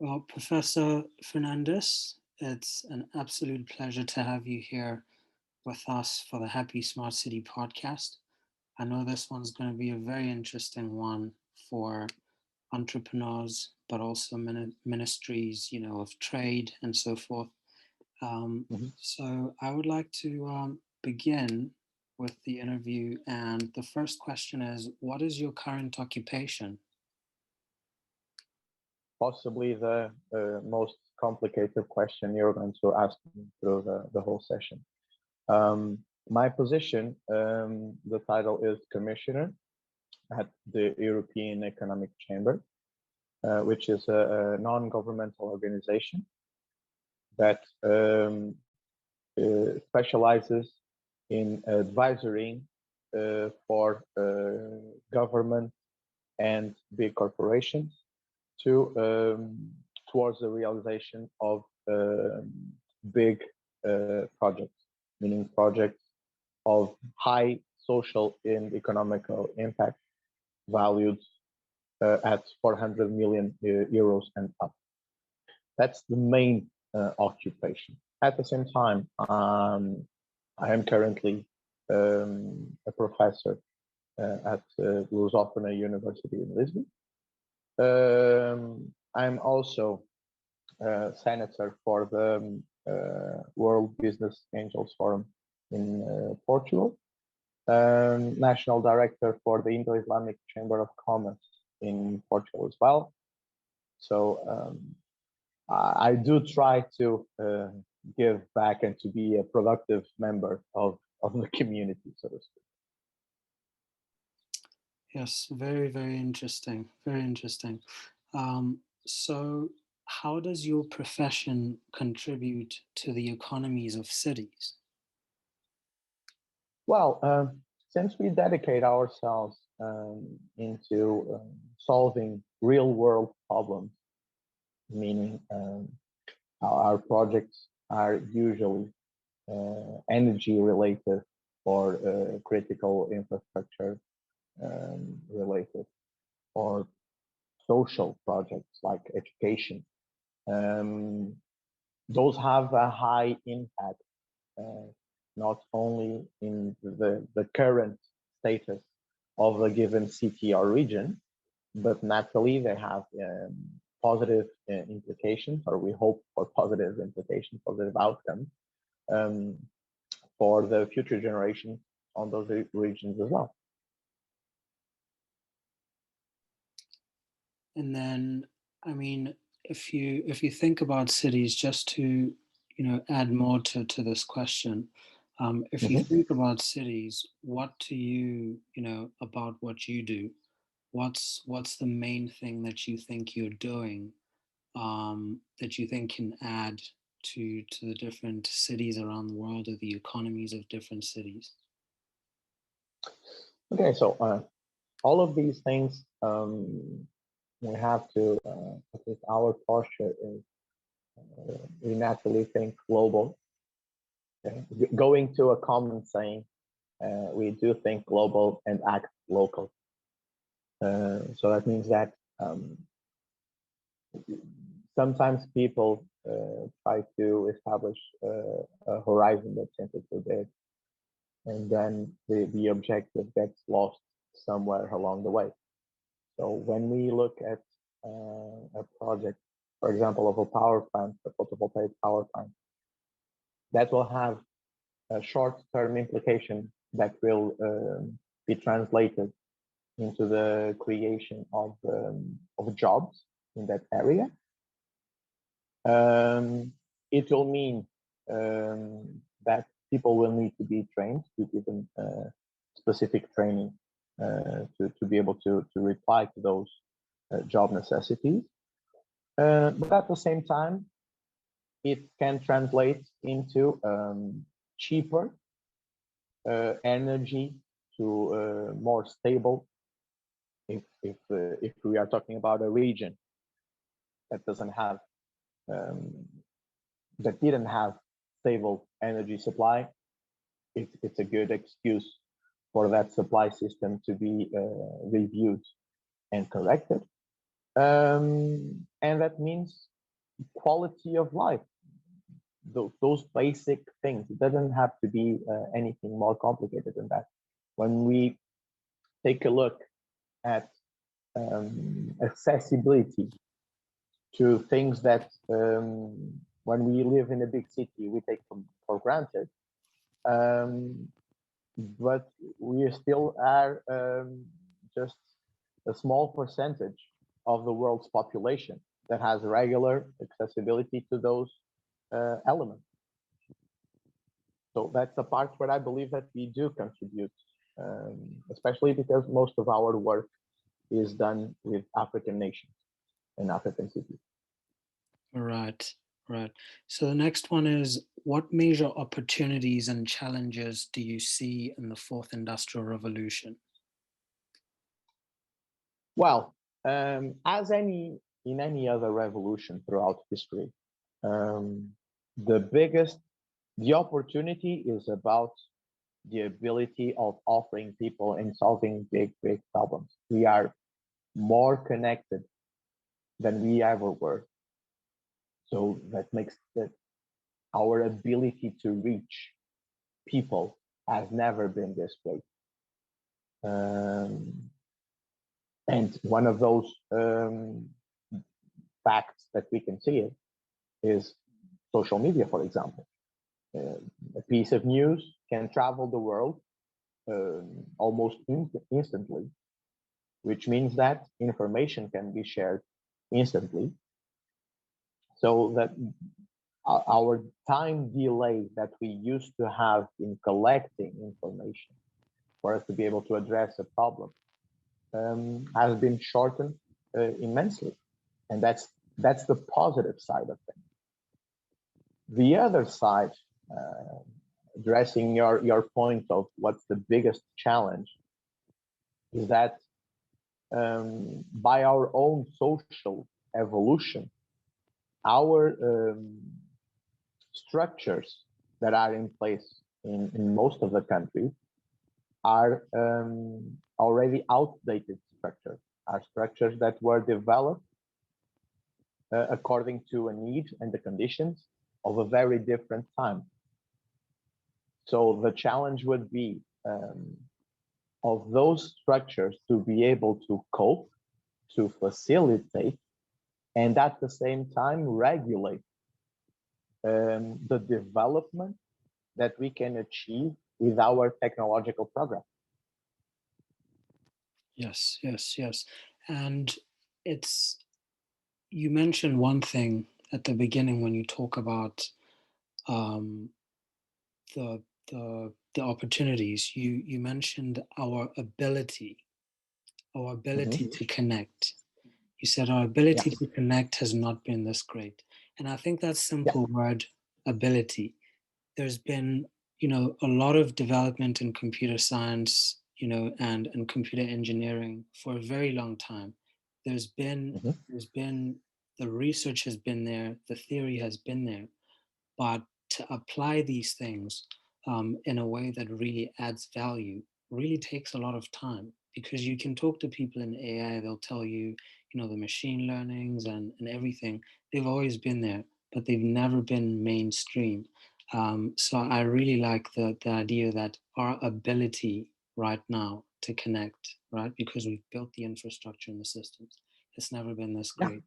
Well, Professor Fernandes, it's an absolute pleasure to have you here with us for the Happy Smart City podcast. I know this one's going to be a very interesting one for entrepreneurs, but also ministries, of trade and so forth. So I would like to begin with the interview. And the first question is, what is your current occupation? Possibly the most complicated question you're going to ask me through the whole session. My position, the title is Commissioner at the European Economic Chamber, which is a non-governmental organization that specializes in advisory for government and big corporations towards the realization of big projects, meaning projects of high social and economical impact, valued at 400 million euros and up. That's the main occupation. At the same time, I am currently a professor at Lusófona University in Lisbon. I'm also senator for the World Business Angels Forum in Portugal, national director for the Indo-Islamic Chamber of Commerce in Portugal as well. So I do try to give back and to be a productive member of the community, so to speak. Yes, very, very interesting. Very interesting. So how does your profession contribute to the economies of cities? Well, since we dedicate ourselves into solving real world problems, meaning our projects are usually energy related or critical infrastructure related, or social projects like education. Those have a high impact, not only in the current status of a given city or region, but naturally they have positive implications, or we hope for positive implications, positive outcomes for the future generations on those regions as well. And then, I mean, if you think about cities, just to add more to this question, if you think about cities, what do you about what you do? What's the main thing that you think you're doing that you think can add to the different cities around the world, or the economies of different cities? Okay, so all of these things we have to, because our posture is we naturally think global. Okay? Going to a common saying, we do think global and act local. So that means that sometimes people try to establish a horizon that's simply too big, and then the objective gets lost somewhere along the way. So when we look at a project, for example, of a power plant, a photovoltaic power plant, that will have a short-term implication that will be translated into the creation of jobs in that area. It will mean that people will need to be trained, to give them specific training to be able to reply to those job necessities. But at the same time, it can translate into cheaper energy to more stable. If we are talking about a region that doesn't have that didn't have stable energy supply, it's a good excuse for that supply system to be reviewed and corrected. And that means quality of life, those basic things. It doesn't have to be anything more complicated than that. When we take a look at accessibility to things that when we live in a big city we take for granted, but we still are just a small percentage of the world's population that has regular accessibility to those elements. So that's the part where I believe that we do contribute, especially because most of our work is done with African nations and African cities. Right, right. So the next one is, what major opportunities and challenges do you see in the fourth industrial revolution? Well, as in any other revolution throughout history, the opportunity is about the ability of offering people and solving big problems. We are more connected than we ever were. So that makes that our ability to reach people has never been this great. And one of those facts that we can see it is social media, for example. A piece of news can travel the world almost instantly, which means that information can be shared instantly. So that our time delay that we used to have in collecting information for us to be able to address a problem has been shortened immensely. And that's the positive side of things. The other side, addressing your point of what's the biggest challenge, is that by our own social evolution, our structures that are in place in most of the countries are already outdated structures, are structures that were developed according to a need and the conditions of a very different time. So the challenge would be of those structures to be able to cope, to facilitate, and at the same time regulate the development that we can achieve with our technological progress. Yes, yes, yes. And you mentioned one thing at the beginning when you talk about um, the opportunities. You mentioned our ability to connect. You said our ability to connect has not been this great, and I think that simple word, ability. There's been, a lot of development in computer science, and computer engineering for a very long time. There's been the research has been there, the theory has been there, but to apply these things in a way that really adds value really takes a lot of time, because you can talk to people in AI, they'll tell you, the machine learnings and everything, they've always been there, but they've never been mainstream. So I really like the idea that our ability right now to connect, right, because we've built the infrastructure and the systems, it's never been this great,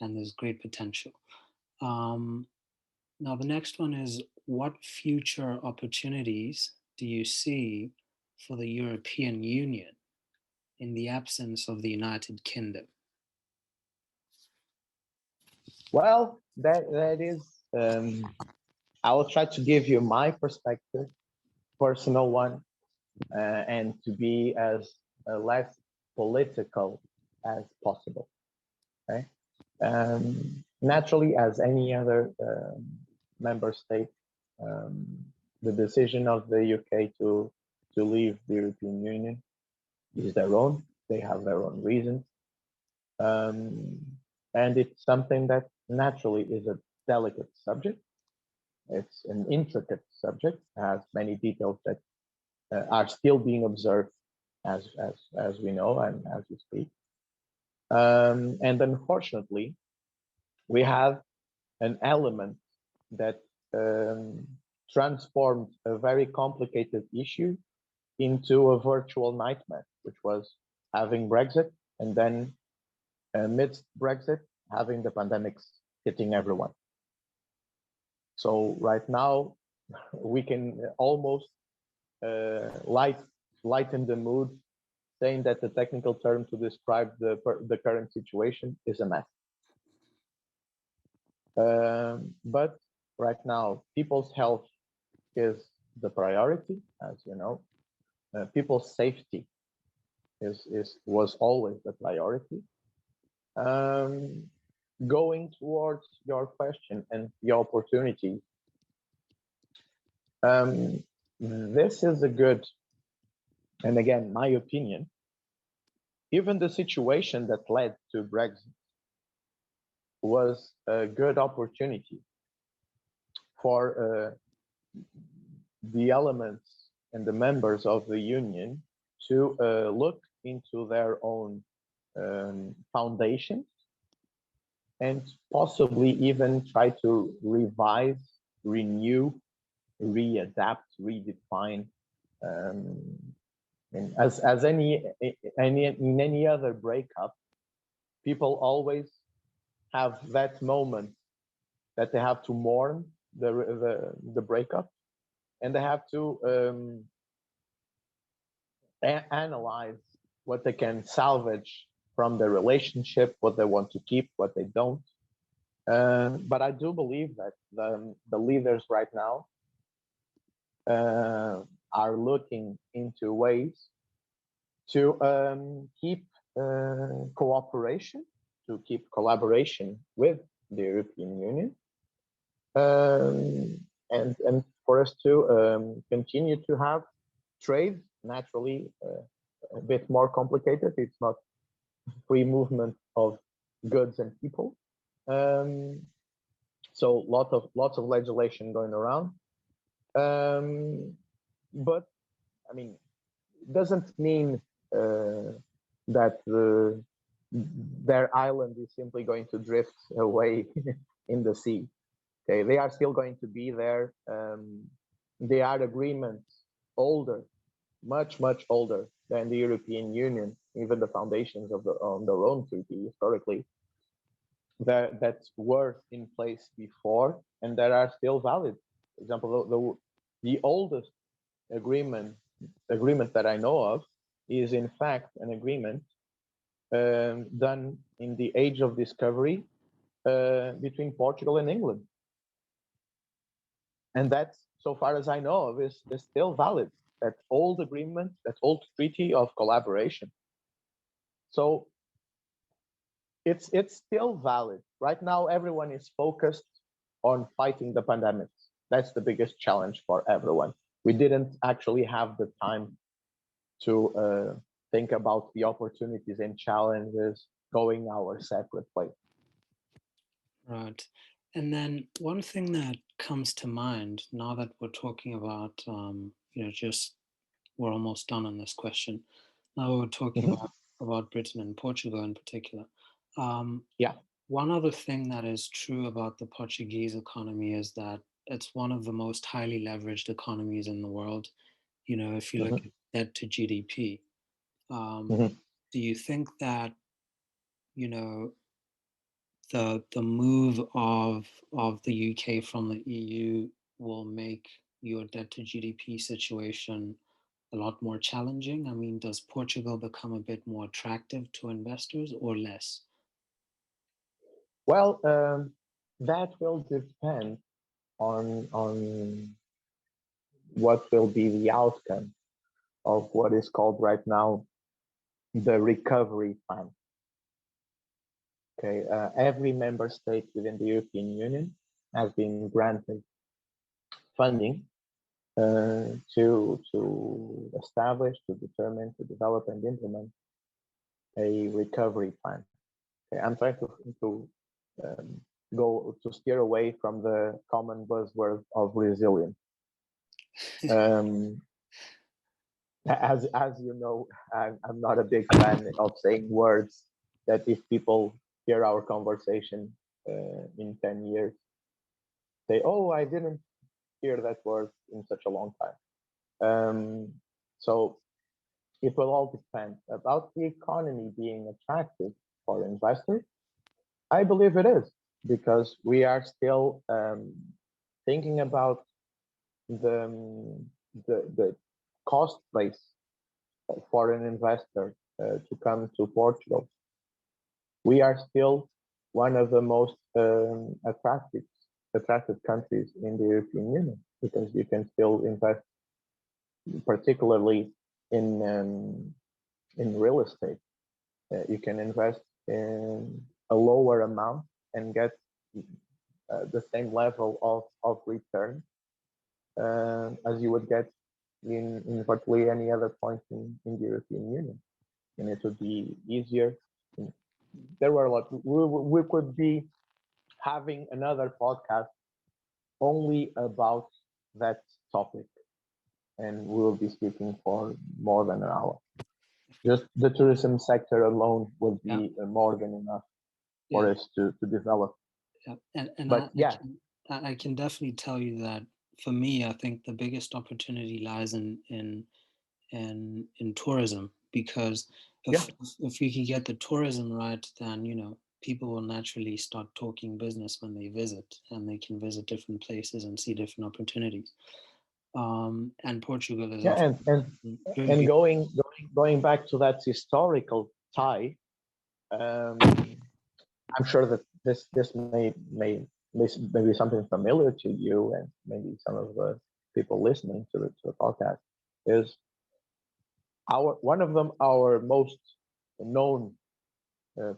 and there's great potential. Now, the next one is, what future opportunities do you see for the European Union in the absence of the United Kingdom? Well, that is, I will try to give you my perspective, personal one, and to be as less political as possible. Okay. Naturally, as any other member state, the decision of the UK to leave the European Union is their own. They have their own reasons, and it's something that naturally is a delicate subject. It's an intricate subject, has many details that are still being observed as we know and as we speak. And unfortunately, we have an element that transformed a very complicated issue into a virtual nightmare, which was having Brexit, and then amidst Brexit, having the pandemics hitting everyone. So right now, we can almost lighten the mood, saying that the technical term to describe the current situation is a mess. But right now, people's health is the priority, as you know. People's safety was always the priority. Going towards your question and the opportunity, this is a good, and again, my opinion, even the situation that led to Brexit was a good opportunity for the elements and the members of the union to look into their own foundations and possibly even try to revise, renew, readapt, redefine. And as in any other breakup, people always have that moment that they have to mourn the breakup, and they have to analyze what they can salvage from the relationship, what they want to keep, what they don't. But I do believe that the leaders right now are looking into ways to keep cooperation, to keep collaboration with the European Union, and for us to continue to have trade. Naturally, a bit more complicated. It's not free movement of goods and people. So lots of legislation going around. But I mean, it doesn't mean that their island is simply going to drift away in the sea. Okay, they are still going to be there. They are agreements older, much older than the European Union, even the foundations of the Rome Treaty historically, that were in place before and that are still valid. For example, the oldest agreement that I know of is in fact an agreement done in the age of discovery between Portugal and England. And that's, so far as I know of, is still valid. That old agreement, that old treaty of collaboration. So it's still valid. Right now, everyone is focused on fighting the pandemics. That's the biggest challenge for everyone. We didn't actually have the time to think about the opportunities and challenges going our separate way. Right. And then one thing that comes to mind now that we're talking about, just we're almost done on this question. Now we're talking about Britain and Portugal in particular. Yeah. One other thing that is true about the Portuguese economy is that it's one of the most highly leveraged economies in the world. You know, if you look at debt to GDP, do you think that, the move of the UK from the EU will make your debt to GDP situation a lot more challenging? I mean, does Portugal become a bit more attractive to investors or less? Well, that will depend on what will be the outcome of what is called right now the recovery plan. Okay, every member state within the European Union has been granted funding to establish, to determine, to develop and implement a recovery plan. Okay, I'm trying to go to steer away from the common buzzword of resilience. As you know, I'm not a big fan of saying words that if people hear our conversation in 10 years, say, oh, I didn't hear that word in such a long time. So it will all depend. About the economy being attractive for investors, I believe it is, because we are still thinking about the cost base for an investor to come to Portugal. We are still one of the most attractive countries in the European Union, because you can still invest, particularly in real estate. You can invest in a lower amount and get the same level of return as you would get in virtually any other point in the European Union. And it would be easier. There were a lot. We could be having another podcast only about that topic, and we will be speaking for more than an hour. Just the tourism sector alone would be more than enough for us to develop. But I can definitely tell you that for me, I think the biggest opportunity lies in tourism, because if we can get the tourism right, then people will naturally start talking business when they visit, and they can visit different places and see different opportunities. And Portugal is and going back to that historical tie, I'm sure that this may be something familiar to you, and maybe some of the people listening to the podcast, is one of them, our most known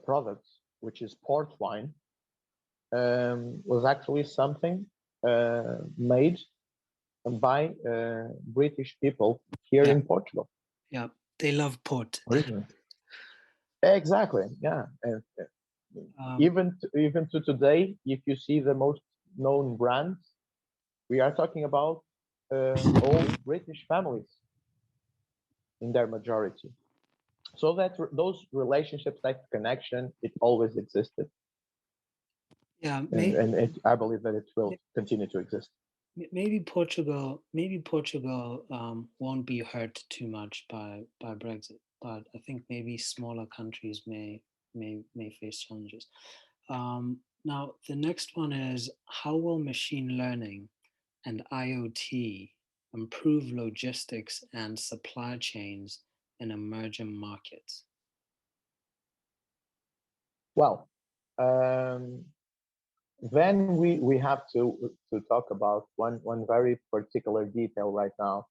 products, which is port wine, was actually something made by British people here in Portugal. Yeah, they love port. Originally. Exactly. Yeah, and even to today, if you see the most known brands, we are talking about old British families in their majority. So that those relationships, that connection, it always existed. Yeah, and I believe that it will continue to exist. Maybe Portugal won't be hurt too much by Brexit, but I think maybe smaller countries may face challenges. Now, the next one is, how will machine learning and IoT improve logistics and supply chains in emerging markets? Well, then we have to talk about one very particular detail right now,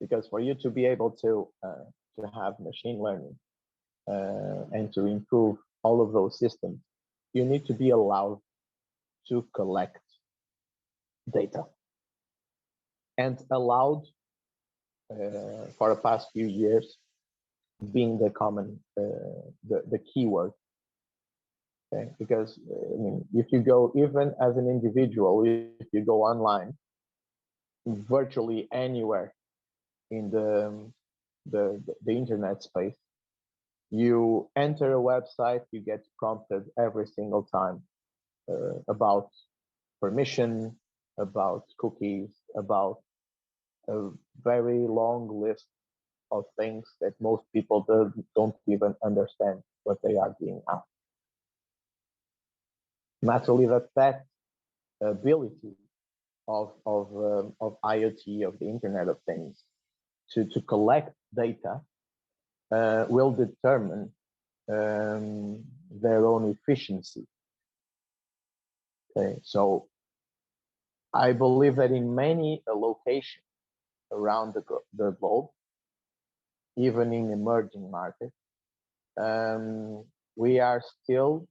because for you to be able to have machine learning and to improve all of those systems, you need to be allowed to collect data, and allowed for the past few years being the common the keyword. Okay? Because I mean, if you go, even as an individual, if you go online, virtually anywhere in the internet space, you enter a website, you get prompted every single time about permission, about cookies, about a very long list of things that most people don't even understand what they are being asked. Naturally, that ability of IoT, of the Internet of Things, to collect data will determine their own efficiency. Okay, so I believe that in many locations around the globe, even in emerging markets, we are still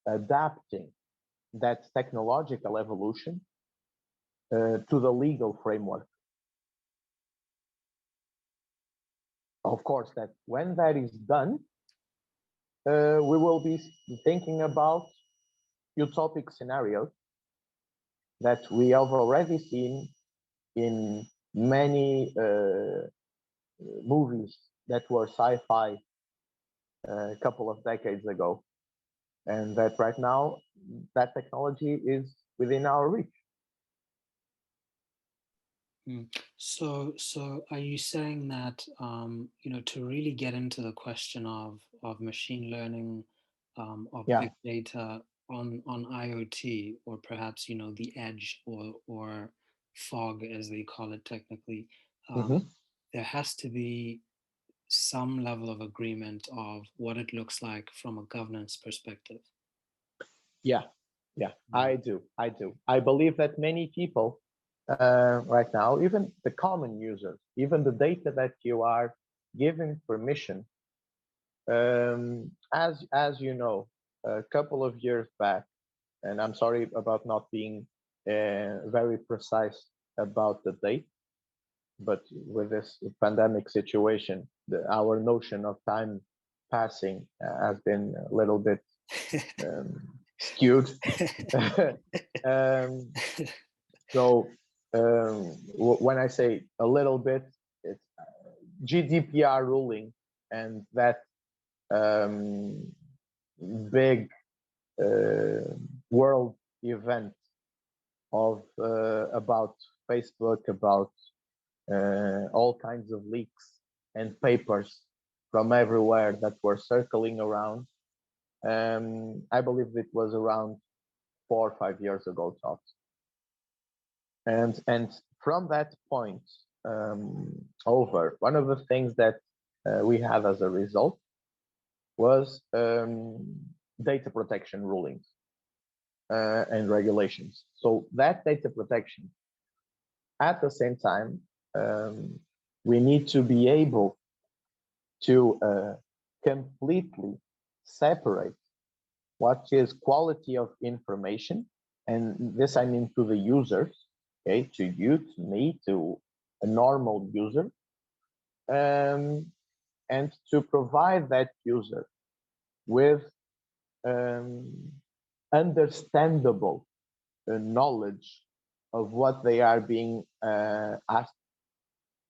adapting that technological evolution to the legal framework. Of course, that when that is done, we will be thinking about utopic scenarios that we have already seen in many movies that were sci-fi a couple of decades ago, and that right now that technology is within our reach. So are you saying that to really get into the question of machine learning, of big data on IoT, or perhaps the edge, or fog as they call it technically, there has to be some level of agreement of what it looks like from a governance perspective? Yeah, I do. I believe that many people right now, even the common users, even the data that you are giving permission, as you know, a couple of years back, and I'm sorry about not being very precise about the date, but with this pandemic situation, our notion of time passing has been a little bit skewed. So when I say a little bit, it's GDPR ruling and that big world event of about Facebook, about all kinds of leaks and papers from everywhere that were circling around. I believe it was around 4 or 5 years ago, tops. And from that point over, one of the things that we had as a result was data protection rulings and regulations. So that data protection, at the same time, we need to be able to completely separate what is quality of information, and this I mean to the users, okay, to you, to me, to a normal user, and to provide that user with understandable knowledge of what they are being asked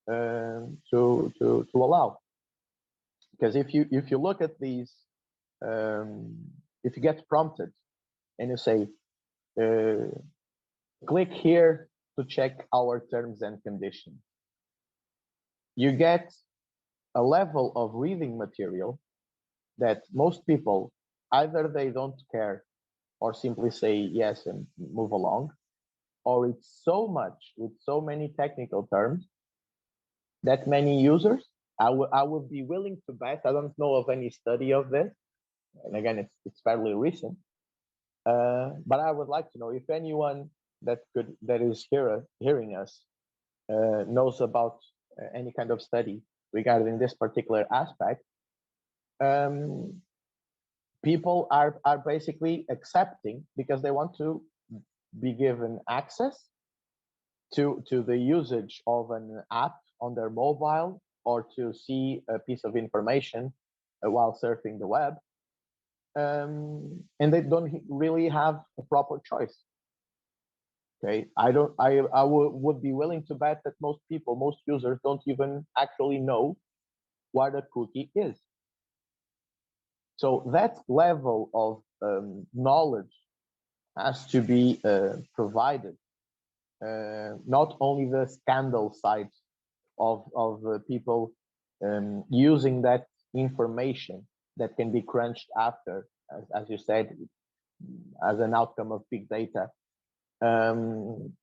to allow. Because if you look at these, if you get prompted and you say, click here to check our terms and conditions, you get a level of reading material that most people, either they don't care or simply say yes and move along, or it's so much with so many technical terms that many users, I would be willing to bet, I don't know of any study of this, and again, it's fairly recent, but I would like to know if anyone that is hearing us knows about any kind of study regarding this particular aspect. People are basically accepting because they want to be given access to the usage of an app on their mobile, or to see a piece of information while surfing the web, and they don't really have a proper choice. Okay, I would be willing to bet that most users don't even actually know what a cookie is. So that level of knowledge has to be provided. Not only the scandal side of people using that information that can be crunched after, as you said, as an outcome of big data, and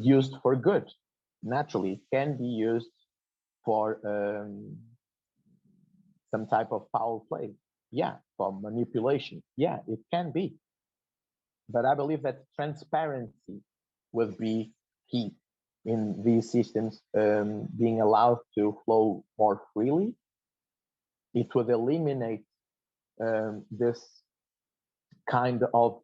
used for good. Naturally, it can be used for some type of foul play. Yeah, for manipulation. Yeah, it can be. But I believe that transparency would be key in these systems being allowed to flow more freely. It would eliminate this kind of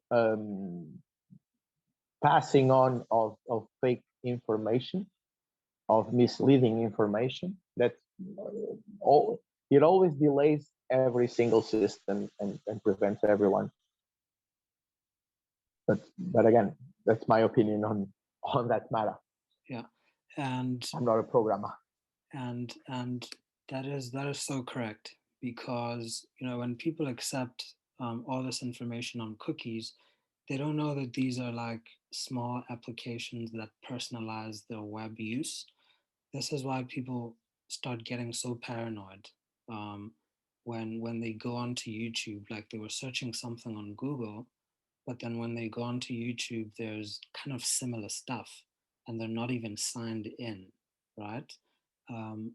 passing on of fake information, of misleading information that it always delays every single system and prevents everyone. But again, that's my opinion on that matter. Yeah, and I'm not a programmer. And that is so correct, because when people accept all this information on cookies, they don't know that these are like small applications that personalize their web use. This is why people start getting so paranoid when they go onto YouTube. Like they were searching something on Google, but then when they go onto YouTube, there's kind of similar stuff, and they're not even signed in, right?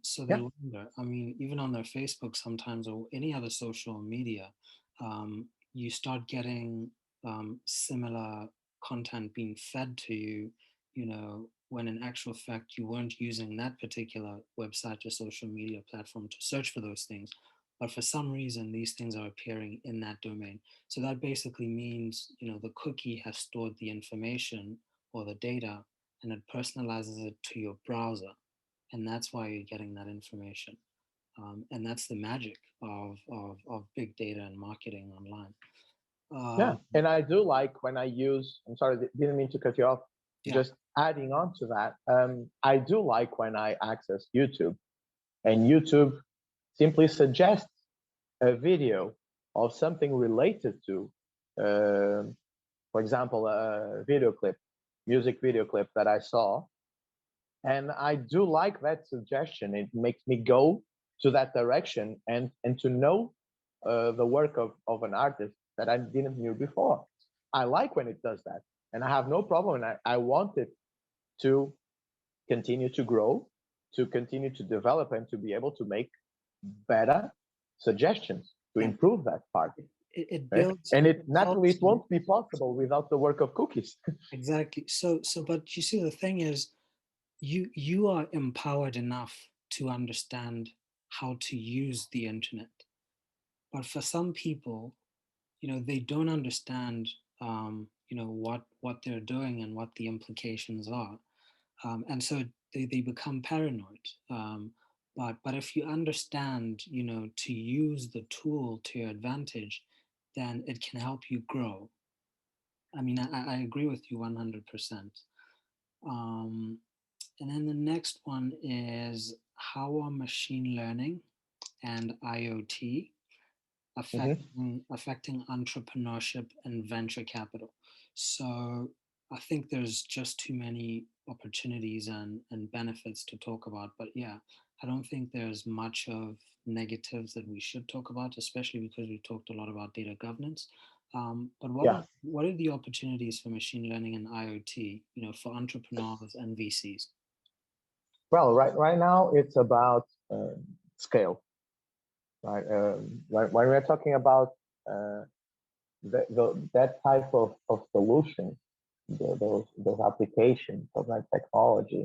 So they Yeah, wonder. I mean, even on their Facebook sometimes, or any other social media, you start getting similar content being fed to you, when in actual fact you weren't using that particular website or social media platform to search for those things. But for some reason, these things are appearing in that domain. So that basically means, the cookie has stored the information or the data, and it personalizes it to your browser. And that's why you're getting that information. And that's the magic of big data and marketing online. yeah. Um, And I do like when I use, I'm sorry, didn't mean to cut you off. yeah, Just adding on to that, I do like when I access YouTube and YouTube simply suggests a video of something related to, for example, a video clip, music video clip that I saw. And I do like that suggestion. It makes me go to that direction and to know the work of an artist that I didn't knew before. I like when it does that. And I have no problem. And I want it to continue to grow, to continue to develop, and to be able to make better suggestions to yeah. improve that part. It Right? builds. And It it naturally helps it you. won't be possible without the work of cookies. Exactly. But you see, the thing is, you are empowered enough to understand how to use the internet. But for some people, they don't understand, what they're doing and what the implications are, and so they become paranoid. But if you understand, to use the tool to your advantage, then it can help you grow. I mean, I agree with you 100%. Um, and then the next one is, how are machine learning and IoT Mhm. affecting entrepreneurship and venture capital? So I think there's just too many opportunities and benefits to talk about. But yeah, I don't think there's much of negatives that we should talk about, especially because we talked a lot about data governance. But what Yeah. are what are the opportunities for machine learning and IoT, for entrepreneurs and VCs? Well, right now it's about scale. Right. When we're talking about uh, that type of solution, those applications of that technology,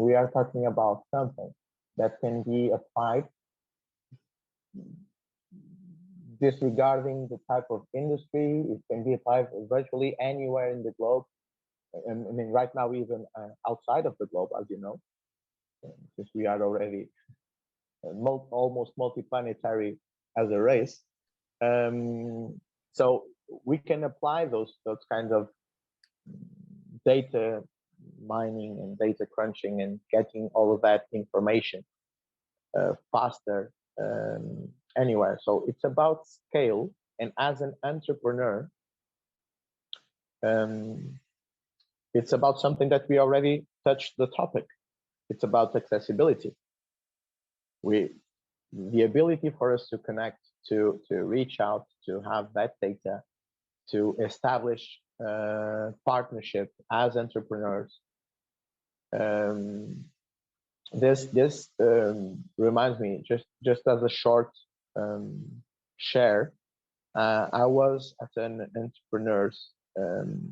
we are talking about something that can be applied disregarding the type of industry. It can be applied virtually anywhere in the globe. And I mean, right now, even outside of the globe, as you know, since we are already almost multi-planetary as a race. So we can apply those kinds of data mining and data crunching and getting all of that information faster anywhere. So it's about scale. And as an entrepreneur, um, it's about something that we already touched the topic. It's about accessibility. We the ability for us to connect, to reach out, to have that data, to establish partnership as entrepreneurs. Um, this reminds me, just as a short share. I was at an entrepreneurs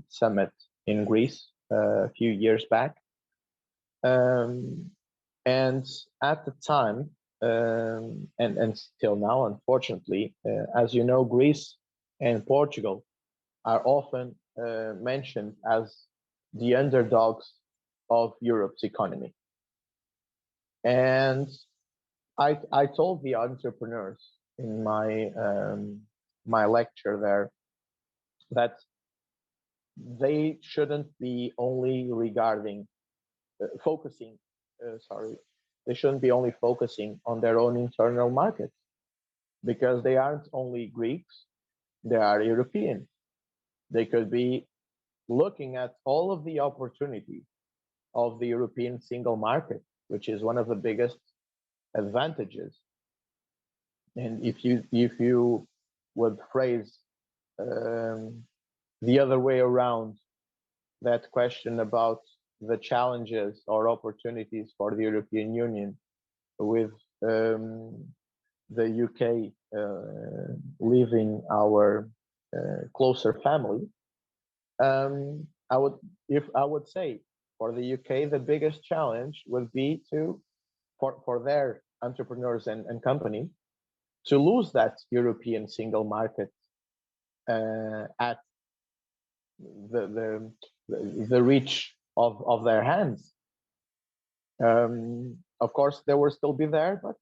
summit in Greece a few years back, and at the time, and still now, unfortunately, as you know, Greece and Portugal are often mentioned as the underdogs of Europe's economy. And I told the entrepreneurs in my lecture there that they shouldn't be only focusing, sorry, they shouldn't be only focusing on their own internal markets, because they aren't only Greeks, they are Europeans, They could be looking at all of the opportunities of the European single market, which is one of the biggest advantages. And if you would phrase the other way around that question about the challenges or opportunities for the European Union with the UK leaving our closer family, I would say for the UK the biggest challenge would be for their entrepreneurs and company to lose that European single market at the reach of their hands. Of course, they will still be there, but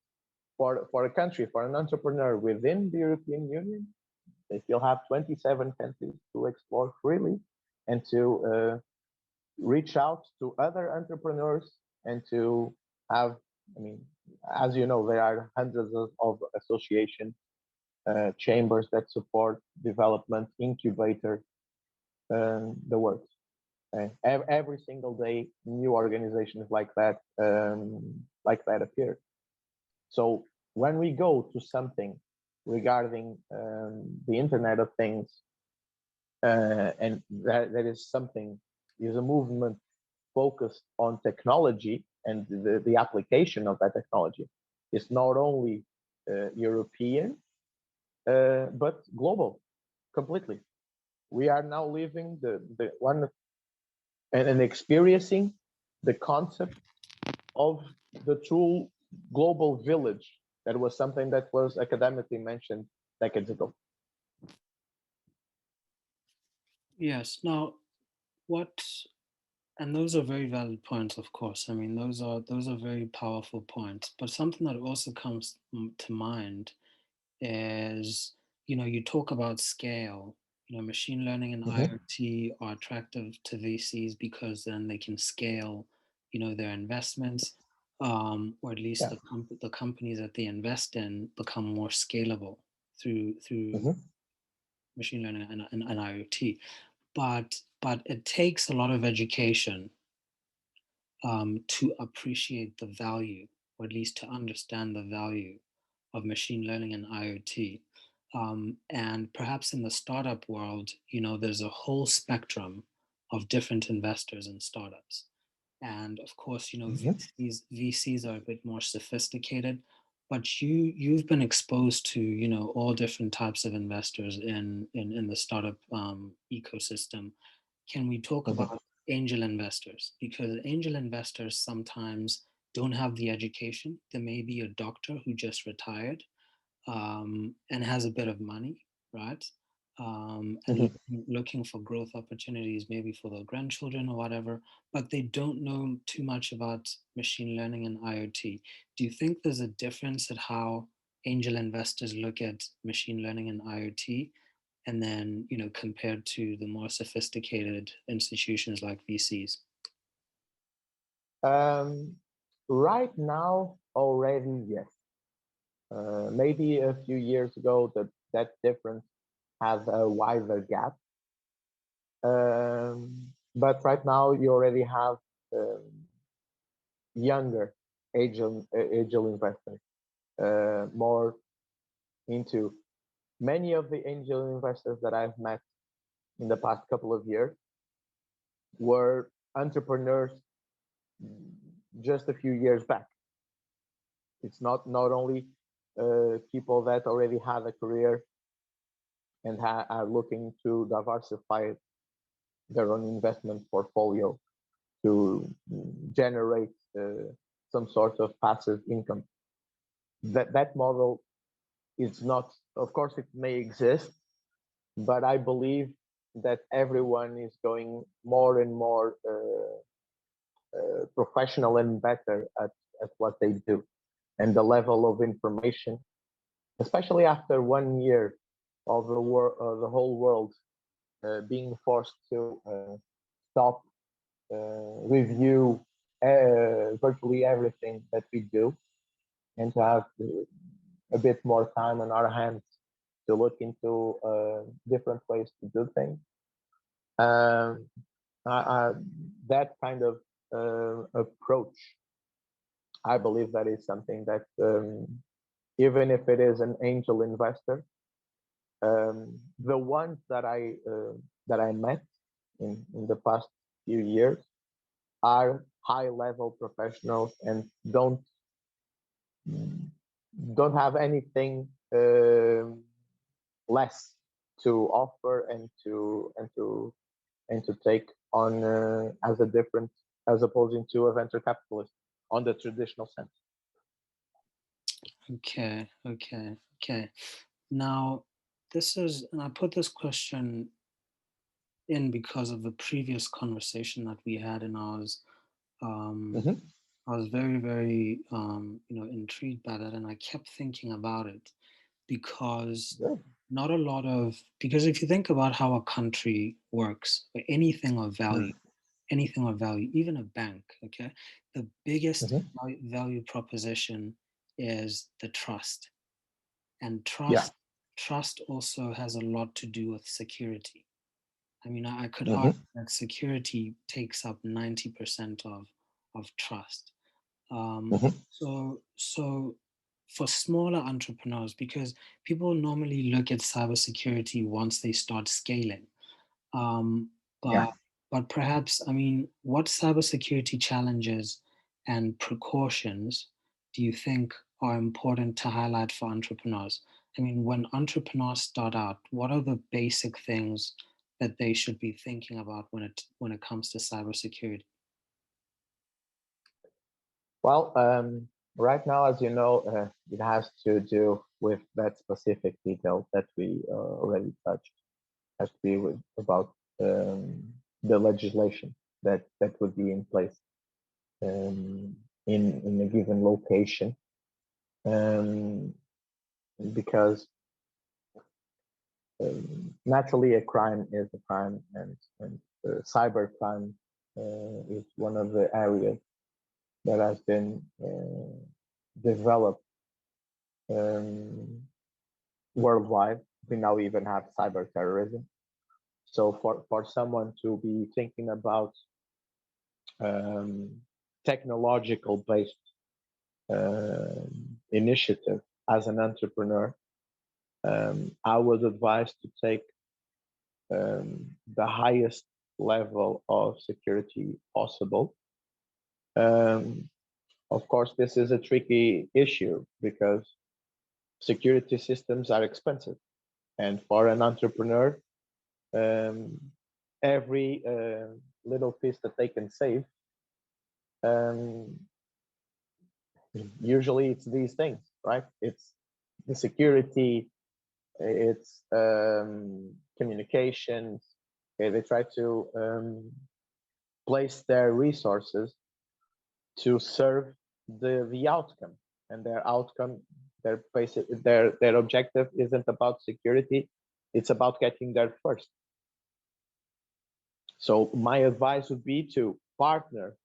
for a country, for an entrepreneur within the European Union, they still have 27 countries to explore freely and to reach out to other entrepreneurs and to have, I mean, as you know, there are hundreds of associations, chambers that support development, incubator, the works. Every single day, new organizations like that appear. So when we go to something regarding the Internet of Things, and that is a movement focused on technology and the application of that technology. It's not only European, but global, completely. We are now living the one and experiencing the concept of the true global village. That was something that was academically mentioned decades ago. Yes. Now, and those are very valid points, of course. I mean, those are very powerful points. But something that also comes to mind is, you talk about scale. Machine learning and IoT are attractive to VCs because then they can scale, their investments, or at least the companies that they invest in become more scalable through machine learning and IoT. But it takes a lot of education to appreciate the value, or at least to understand the value of machine learning and IoT. And perhaps in the startup world, there's a whole spectrum of different investors in startups. And of course, VCs are a bit more sophisticated, but you've been exposed to, all different types of investors in the startup ecosystem. Can we talk about angel investors? Because angel investors sometimes don't have the education. There may be a doctor who just retired and has a bit of money, right? And looking for growth opportunities, maybe for their grandchildren or whatever, but they don't know too much about machine learning and IoT. Do you think there's a difference at how angel investors look at machine learning and IoT, and then compared to the more sophisticated institutions like VCs? Right now, already yes. Maybe a few years ago, that difference has a wider gap. But right now, you already have younger angel investors, more into many of the angel investors that I've met in the past couple of years were entrepreneurs just a few years back. It's not only people that already have a career and are looking to diversify their own investment portfolio to generate some sort of passive income. That model is not, of course, it may exist, but I believe that everyone is going more and more professional and better at what they do, and the level of information, especially after 1 year of the whole world being forced to stop, review virtually everything that we do, and to have a bit more time on our hands to look into different ways to do things. Um, that kind of approach, I believe that is something that even if it is an angel investor, the ones that I met in the past few years are high level professionals and don't have anything less to offer and to take on as a different, as opposing to a venture capitalist on the traditional sense. Okay. Now, and I put this question in because of the previous conversation that we had, and I was very, very, intrigued by that, and I kept thinking about it because because if you think about how a country works, or anything of value, even a bank, okay, the biggest value proposition is the trust, and trust also has a lot to do with security. I mean, I could argue that security takes up 90% of trust. So for smaller entrepreneurs, because people normally look at cybersecurity once they start scaling, but perhaps, I mean, what cybersecurity challenges and precautions do you think are important to highlight for entrepreneurs? I mean, when entrepreneurs start out, what are the basic things that they should be thinking about when it comes to cybersecurity? Well, right now, as you know, it has to do with that specific detail that we already touched. Has to be about the legislation that would be in place in a given location, because naturally a crime is a crime, and cyber crime is one of the areas that has been developed worldwide. We now even have cyber terrorism. So for someone to be thinking about technological based initiative as an entrepreneur, I would advise to take the highest level of security possible. Of course, this is a tricky issue because security systems are expensive, and for an entrepreneur, every little piece that they can save, usually it's these things, right? It's the security, it's communications. Okay, they try to place their resources to serve the outcome, and their outcome, their objective isn't about security, it's about getting there first. So my advice would be to partner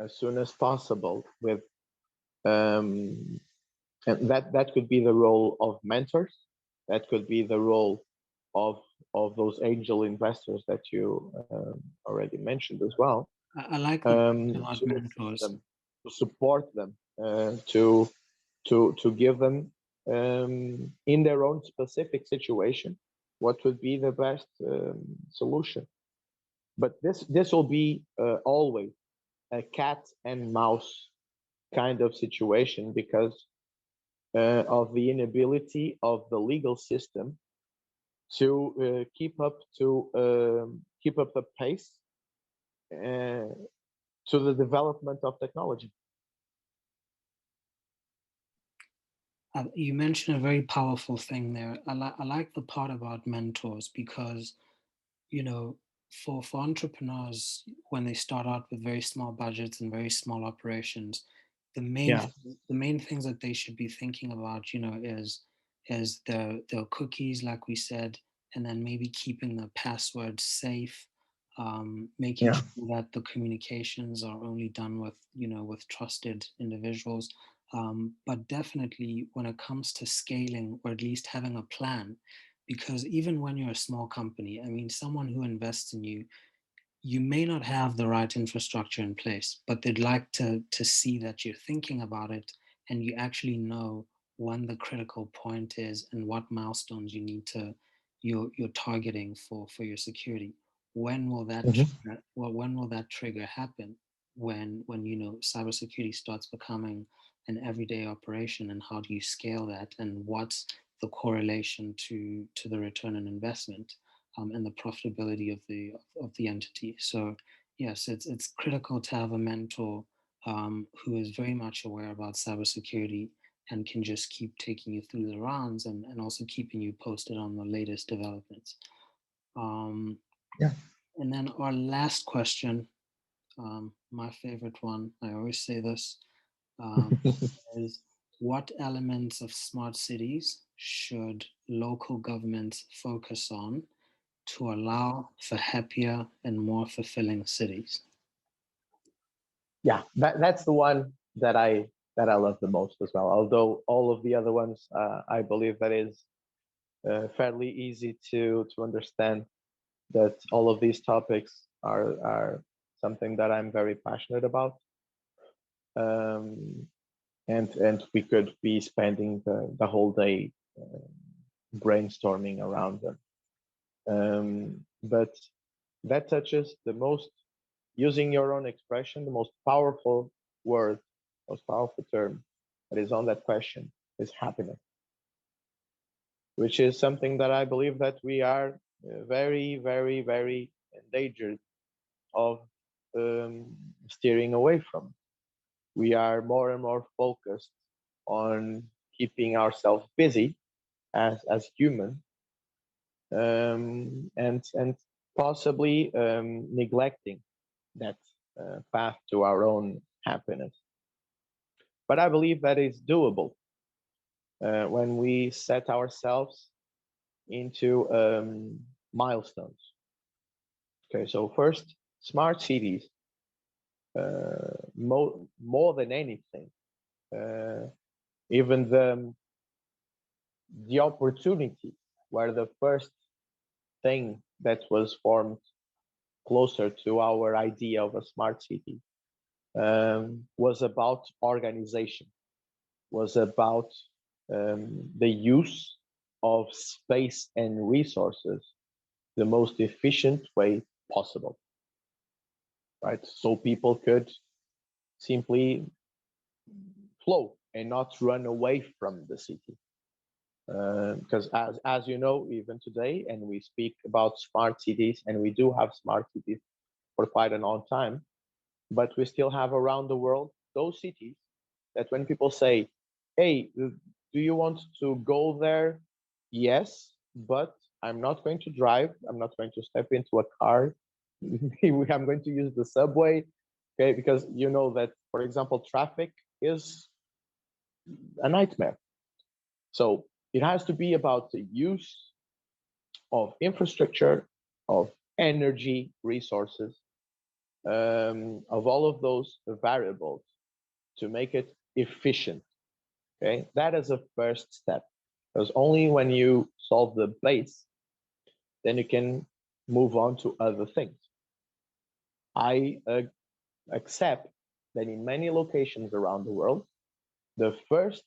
as soon as possible with and that could be the role of mentors, that could be the role of those angel investors that you already mentioned as well. I like the To mentors. them, to support them, to give them in their own specific situation what would be the best solution. But this will be always a cat and mouse kind of situation because of the inability of the legal system to keep up the pace to the development of technology. You mentioned a very powerful thing there. I like the part about mentors because, you know, for entrepreneurs, when they start out with very small budgets and very small operations, the main things that they should be thinking about, you know, is the cookies, like we said, and then maybe keeping the passwords safe, making sure that the communications are only done with, you know, with trusted individuals. But definitely when it comes to scaling, or at least having a plan, because even when you're a small company, I mean, someone who invests in you, you may not have the right infrastructure in place, but they'd like to see that you're thinking about it and you actually know when the critical point is and what milestones you need to you're targeting for your security. When will that Mhm. when will that trigger happen? When you know cybersecurity starts becoming an everyday operation, and how do you scale that, and what's the correlation to the return on investment? And the profitability of the entity. So yes, it's critical to have a mentor who is very much aware about cybersecurity and can just keep taking you through the rounds, and also keeping you posted on the latest developments. Um, Yeah. and then our last question, my favorite one, I always say this, um, is what elements of smart cities should local governments focus on to allow for happier and more fulfilling cities? Yeah, that's the one that I love the most as well. Although all of the other ones, I believe that is fairly easy to understand. That all of these topics are something that I'm very passionate about, um, and we could be spending the whole day brainstorming around them. But that touches the most, using your own expression, the most powerful word, most powerful term that is on that question is happiness, which is something that I believe that we are very, very, very endangered of steering away from. We are more and more focused on keeping ourselves busy as human, and possibly neglecting that path to our own happiness. But I believe that is doable when we set ourselves into milestones. Okay, so first, smart cities, more than anything, uh, even the opportunity were the first thing that was formed closer to our idea of a smart city, was about organization, was about the use of space and resources the most efficient way possible, right? So people could simply flow and not run away from the city. Because as you know, even today, and we speak about smart cities, and we do have smart cities for quite a long time, but we still have around the world those cities that when people say, hey, do you want to go there? Yes, but I'm not going to drive. I'm not going to step into a car. I'm going to use the subway. Okay, because you know that, for example, traffic is a nightmare. So it has to be about the use of infrastructure, of energy resources, of all of those variables to make it efficient. Okay, that is a first step, because only when you solve the base, then you can move on to other things. I accept that in many locations around the world, the first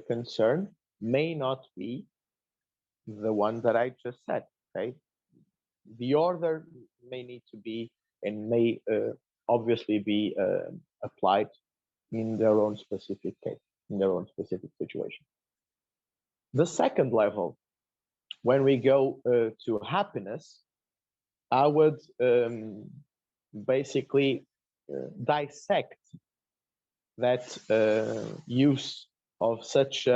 concern may not be the one that I just said. Okay, the order may need to be and may obviously be applied in their own specific case, in their own specific situation. The second level, when we go to happiness, I would basically dissect that use of such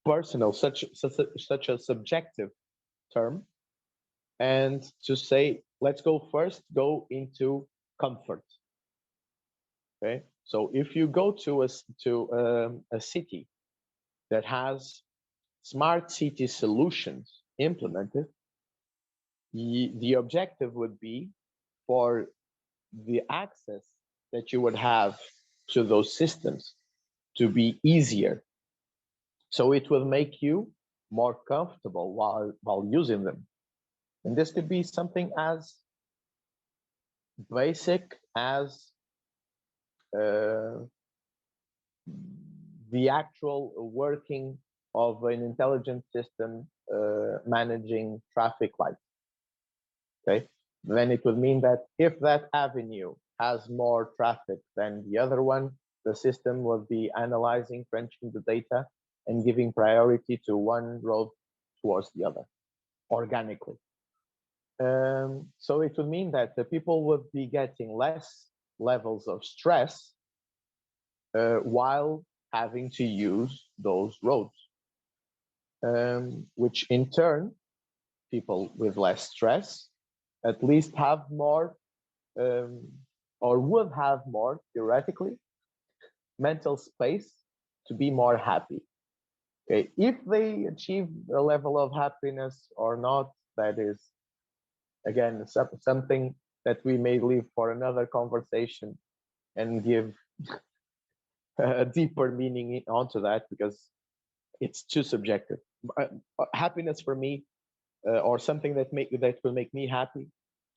personal, such a subjective term, and to say, let's go into comfort. Okay, so if you go to a city that has smart city solutions implemented, the objective would be for the access that you would have to those systems to be easier. So it will make you more comfortable while using them. And this could be something as basic as the actual working of an intelligent system managing traffic lights. Okay, then it would mean that if that avenue has more traffic than the other one, the system will be analyzing, crunching the data, and giving priority to one road towards the other organically. So it would mean that the people would be getting less levels of stress while having to use those roads, which in turn, people with less stress at least have more, or would have more, theoretically, mental space to be more happy. Okay, if they achieve a level of happiness or not, that is, again, something that we may leave for another conversation and give a deeper meaning onto that, because it's too subjective. Happiness for me, or something that will make me happy,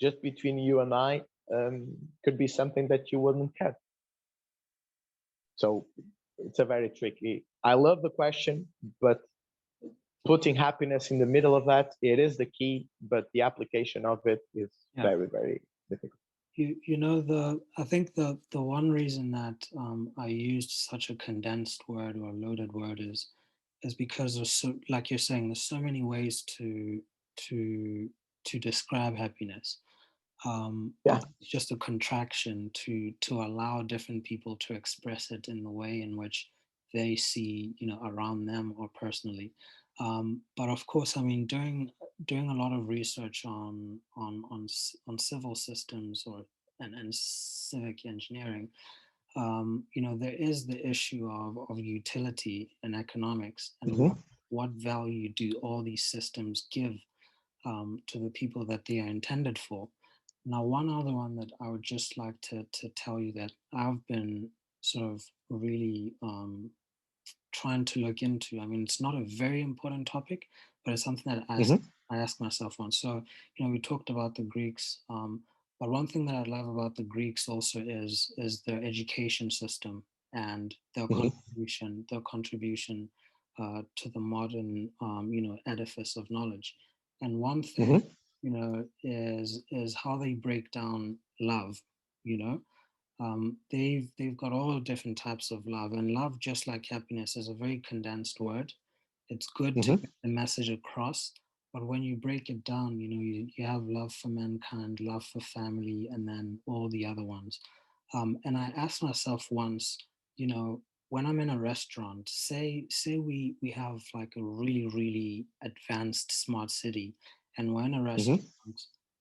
just between you and I, could be something that you wouldn't have. So it's a very tricky. I love the question, but putting happiness in the middle of that, it is the key, but the application of it is very, very difficult. You know, I think the one reason that I used such a condensed word or loaded word is because there's so, like you're saying, there's so many ways to describe happiness. It's just a contraction to allow different people to express it in the way in which they see, you know, around them or personally. But of course, I mean, doing a lot of research on civil systems and civic engineering, you know, there is the issue of utility in economics and what value do all these systems give to the people that they are intended for. Now, one other one that I would just like to tell you that I've been sort of really trying to look into. I mean, it's not a very important topic, but it's something that I ask myself once. So, you know, we talked about the Greeks, but one thing that I love about the Greeks also is their education system and their contribution to the modern, you know, edifice of knowledge. And one thing, you know, is how they break down love. You know, they've got all different types of love, and love, just like happiness, is a very condensed word. It's good to get the message across, but when you break it down, you know, you have love for mankind, love for family, and then all the other ones. And I asked myself once, you know, when I'm in a restaurant, say we have like a really advanced smart city, and we're in a restaurant,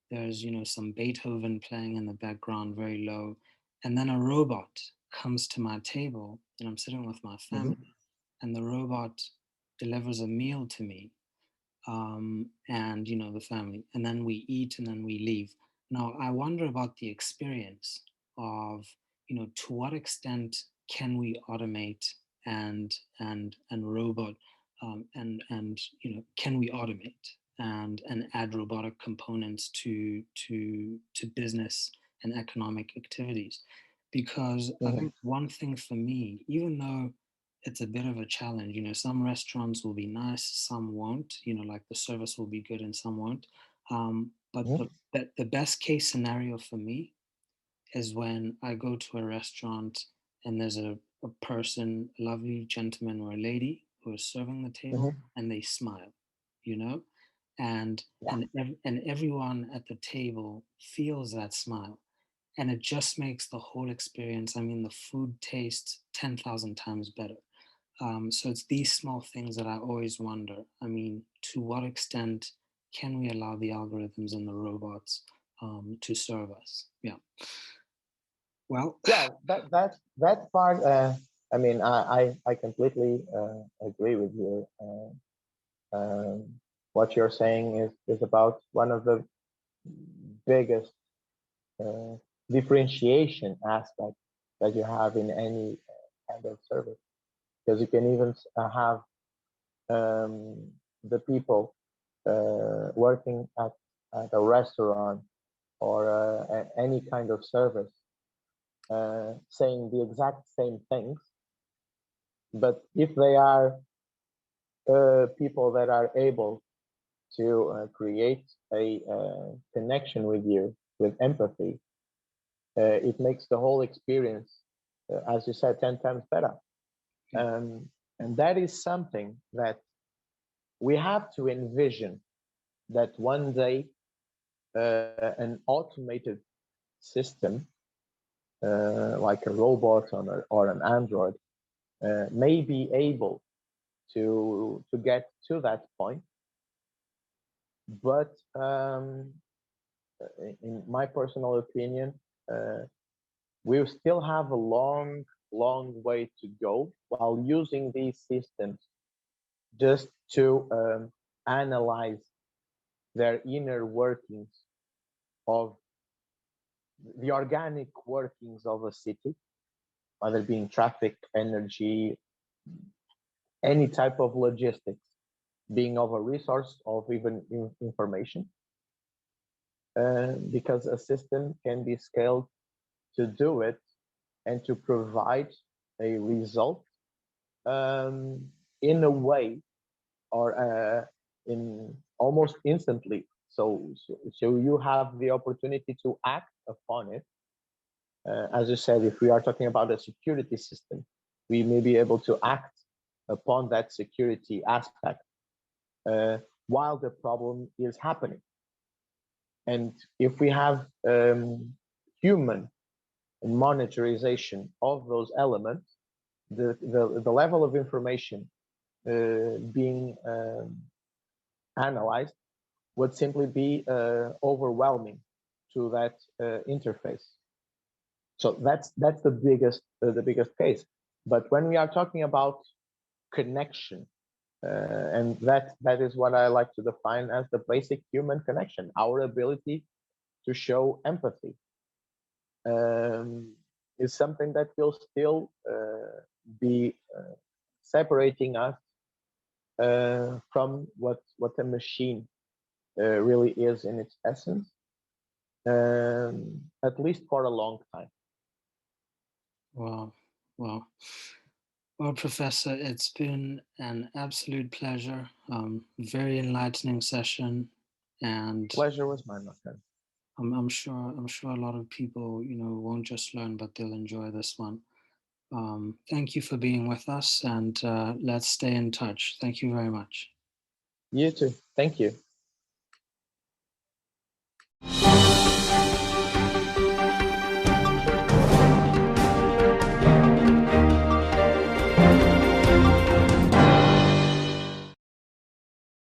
there's, you know, some Beethoven playing in the background very low, and then a robot comes to my table and I'm sitting with my family, and the robot delivers a meal to me, and, you know, the family, and then we eat and then we leave. Now, I wonder about the experience of, you know, to what extent can we automate and robot, and you know, can we automate and add robotic components to business and economic activities? Because I think one thing for me, even though it's a bit of a challenge, you know, some restaurants will be nice, some won't, you know, like the service will be good and some won't. But the best case scenario for me is when I go to a restaurant and there's a person, a lovely gentleman or a lady who is serving the table, and they smile, you know, and and everyone at the table feels that smile, and it just makes the whole experience, I mean, the food tastes 10,000 times better. So it's these small things that I always wonder. I mean, to what extent can we allow the algorithms and the robots to serve us? Yeah. Well, yeah, that part. I mean, I completely agree with you. What you're saying is about one of the biggest differentiation aspects that you have in any kind of service, because you can even have the people working at a restaurant or any kind of service saying the exact same things, but if they are people that are able to create a connection with you with empathy, it makes the whole experience, as you said, 10 times better. And that is something that we have to envision, that one day an automated system like a robot or an android may be able to get to that point. But in my personal opinion, we still have a long way to go while using these systems just to analyze their inner workings of the organic workings of a city, whether being traffic, energy, any type of logistics, being of a resource of even information, because a system can be scaled to do it and to provide a result in a way or in almost instantly. So you have the opportunity to act upon it. As you said, if we are talking about a security system, we may be able to act upon that security aspect while the problem is happening. And if we have human monitorization of those elements, the level of information being analyzed would simply be overwhelming to that interface. So that's the biggest case. But when we are talking about connection, and that is what I like to define as the basic human connection, our ability to show empathy, is something that will still be separating us from what a machine really is in its essence, at least for a long time. Wow. Well, Professor, it's been an absolute pleasure. Very enlightening session, and Pleasure was mine, my friend. I'm sure a lot of people, won't just learn, but they'll enjoy this one. Thank you for being with us, and let's stay in touch. Thank you very much. You too. Thank you.